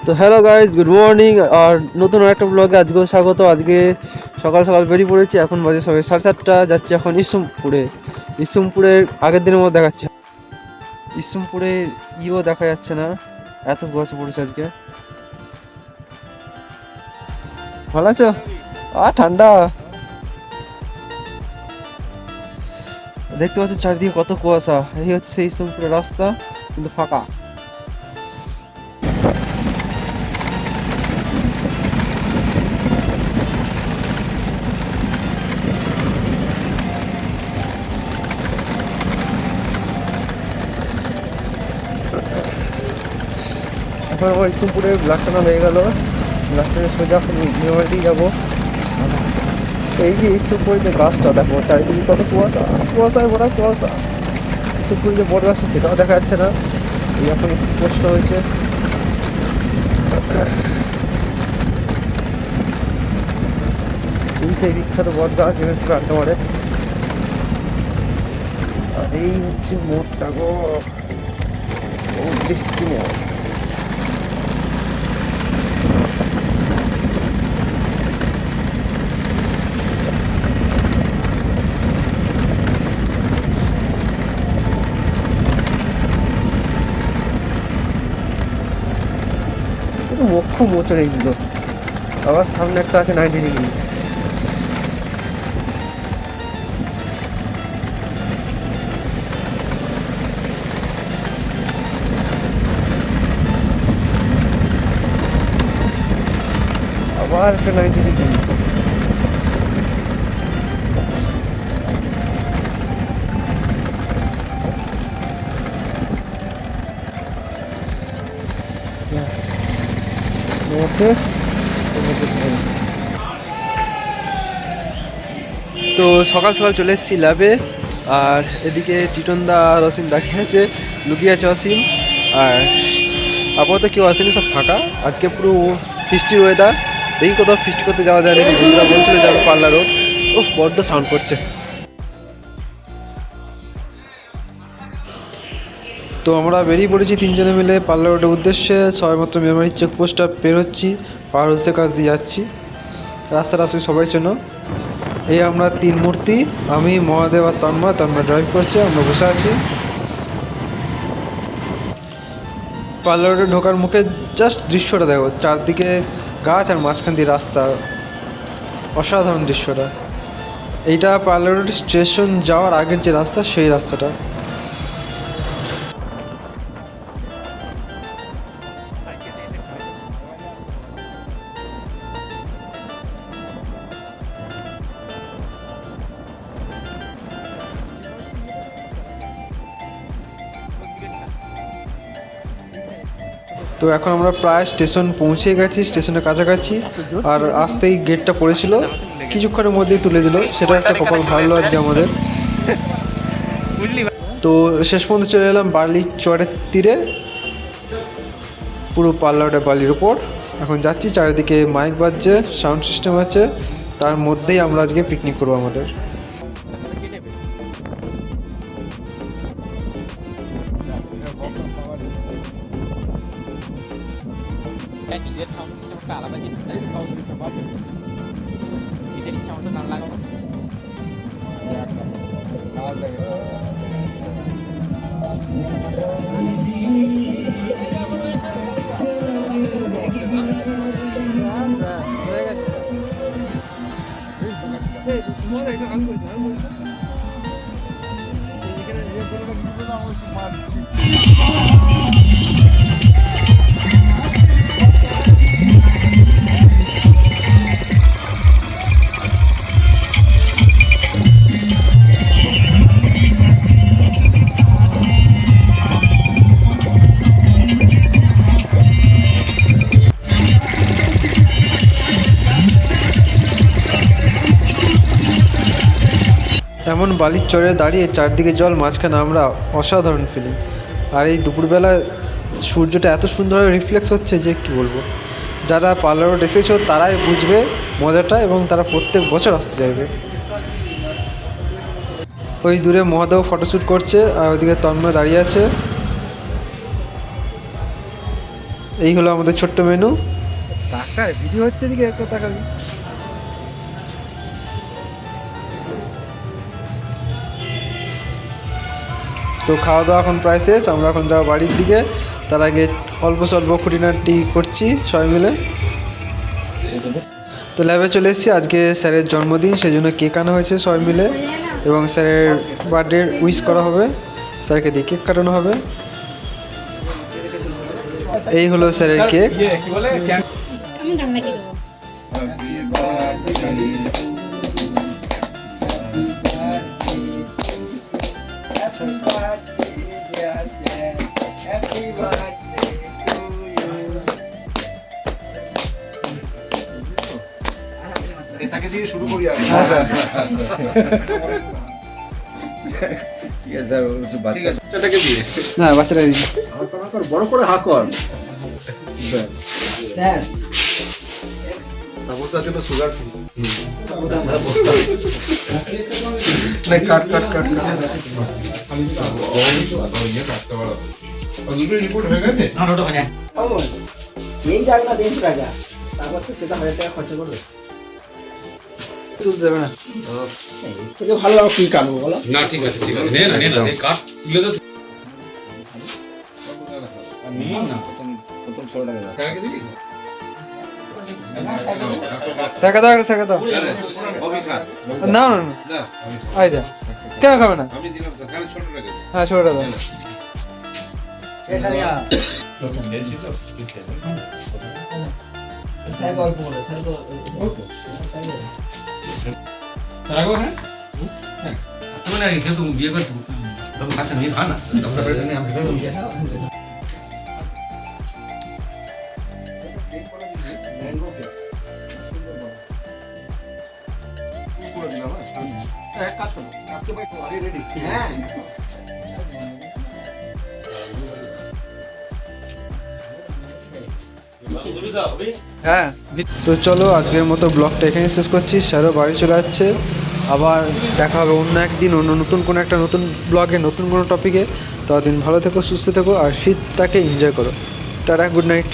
তো hello guys, good morning. আর নতুন একটা ব্লগে আজকেও স্বাগত। আজকে সকাল সকাল বেরিয়ে পড়েছি। এখন বাজে সবাই 7:30। যাচ্ছি এখন ইসুমপুরের আগের দিনের মধ্যে দেখাচ্ছে। ইসুমপুরে দেখা যাচ্ছে না, এত কুয়াশা পড়েছে আজকে। ভালো আছো? ঠান্ডা দেখতে পাচ্ছ, চারিদিকে কত কুয়াশা। এই হচ্ছে ইসুমপুরের রাস্তা, কিন্তু ফাঁকা। এখন আমার ইসুমপুরে ব্লাড টানা হয়ে গেল। ব্লাড টানে সোজা এখন মেমারিতেই যাবো। এই যে ইসুমপুরের যে গাছটা দেখো, চারিদিকে কত কুয়াশা, কুয়াশায় ভরা কুয়াশা। ইসুমপুরের যে বড় গাছটা সেটাও দেখা যাচ্ছে না। এই এখন একটু কষ্ট হয়েছে। এই সেই বিখ্যাত বট গাছ, যেখানে আড্ডা মারে। আর এই হচ্ছে মোড়টা গো, মোড়। মুখ্য মোচর এইগুলো। আবার সামনে একটা আছে 90 ডিগ্রি। আবার একটা 90 ডিগ্রি। তো সকাল সকাল চলে এসেছি ল্যাবে। আর এদিকে টিটনদা আর অসীম দাঁড়িয়ে আছে, লুকিয়ে আছে অসীম। আর আপাতত কেউ আসেনি, সব ফাঁকা। আজকে পুরো বৃষ্টির ওয়েদার। দেখি কোথাও ফিস্ট করতে যাওয়া যায় নাকি। বন্ধুরা বলছিল যাবে পার্লার রোড। ও বড্ড সাউন্ড করছে। তো আমরা বেরিয়ে পড়েছি তিনজনে মিলে পার্লার রোডের উদ্দেশ্যে। সবেমাত্র মেমারি চেকপোস্টটা পেরোচ্ছি, পাহাড় হচ্ছে কাছ দিয়ে যাচ্ছি। রাস্তার আসলে সবাই চেনো। এই আমরা তিন মূর্তি, আমি, মহাদেব আর তন্ময় ড্রাইভ করছে, আমরা বসে আছি। পার্লার রোডে ঢোকার মুখে জাস্ট দৃশ্যটা দেখো, চারদিকে গাছ আর মাঝখান দিয়ে রাস্তা। অসাধারণ দৃশ্যটা। এইটা পার্লার রোড স্টেশন যাওয়ার আগের যে রাস্তা, সেই রাস্তাটা। তো এখন আমরা প্রায় স্টেশন পৌঁছে গেছি, স্টেশনের কাছাকাছি। আর আসতেই গেটটা পড়েছিল, কিছুক্ষণের মধ্যেই তুলে দিল। সেটা একটা কপাল ভালো আজকে আমাদের। তো শেষ পর্যন্ত চলে এলাম বালির চরের তীরে, পুরো পার্লারটা বালির উপর। এখন যাচ্ছি, চারিদিকে মাইক বাজছে, সাউন্ড সিস্টেম আছে। তার মধ্যেই আমরা আজকে পিকনিক করবো আমাদের। নিজের সাউন্ড সিস্টেমটা আলাদা জিনিস, নিজের ইচ্ছা মতো গান লাগাবো। এমন বালির চরে দাঁড়িয়ে চারদিকে জল, মাঝখানে আমরা, অসাধারণ ফিলিং। আর এই দুপুরবেলা সূর্যটা এত সুন্দরভাবে রিফ্লেক্স হচ্ছে যে কি বলবো। যারা পার্লার রোড এসেছো তারাই বুঝবে মজাটা, এবং তারা প্রত্যেক বছর আসতে চাইবে। ওই দূরে মহাদেব ফটোশ্যুট করছে, আর ওইদিকে তন্ময় দাঁড়িয়ে আছে। এই হলো আমাদের ছোট্ট মেনু। টাকার ভিডিও হচ্ছে দিকে একটা তাকাবি। তো খাওয়া দাওয়া এখন প্রায় শেষ, আমরা এখন যাবো বাড়ির দিকে। তার আগে অল্প স্বল্প খুঁটিনাটি করছি সবাই মিলে। তো ল্যাবে চলে এসেছি, আজকে স্যারের জন্মদিন, সেই জন্য কেক আনা হয়েছে সবাই মিলে এবং স্যারের বার্থডে উইশ করা হবে, স্যারকে দিয়ে কেক কাটানো হবে। এই হলো স্যারের কেক। আমি গান লাগিয়ে দেবো। এটাকে দিয়ে শুরু করি আর ঠিক আছে স্যার, বাচ্চাটাকে দিয়ে না বাচ্চাটা দিন। হাকর বড় করে হাকর স্যার তারপর জন্য সুগার ফ্রি না কাট কাট কাট রিপোর্ট হয়ে গেছে। এই যাক না 150 টাকা, তারপর তো সেটা 1000 টাকা খরচা করবে। তুলতে দেবে না। এর থেকে ভালো আর কি কাটবো বলো? না ঠিক আছে ঠিক আছে, নে না দে কাট তুলে দে। না প্রথম 100 টাকা দাও। স্যারকে দিবি? স্যারকে দাও, স্যারকে দাও। আমি খা না না না, না আই দে। কেন খাবে না? আমি দিলাম তাহলে ছোট টাকা হ্যাঁ ছোটটা দাও। এই সারিয়া খেয়েছি তো তুই খেয়ে স্যার অল্প করে, স্যার তো রাখো। হ্যাঁ তুমি না কি তুমি বিয়ে করতে তুমি বাচ্চা নিয়ে খা না, দশটা করে নিয়ে আমরা ম্যাঙ্গো কেক করে দিলাম। এক কাজ করো, আপনি ভাই আরে রেডি? হ্যাঁ হ্যাঁ। তো চলো আজকের মতো ব্লগটা এখানে শেষ করছি, স্যারও বাড়ি চলে যাচ্ছে। আবার দেখা হবে অন্য একদিন, অন্য নতুন কোনো একটা নতুন ব্লগে, নতুন কোনো টপিকে। ততদিন ভালো থেকো, সুস্থ থেকো আর শীতটাকে এনজয় করো। Tata, good night.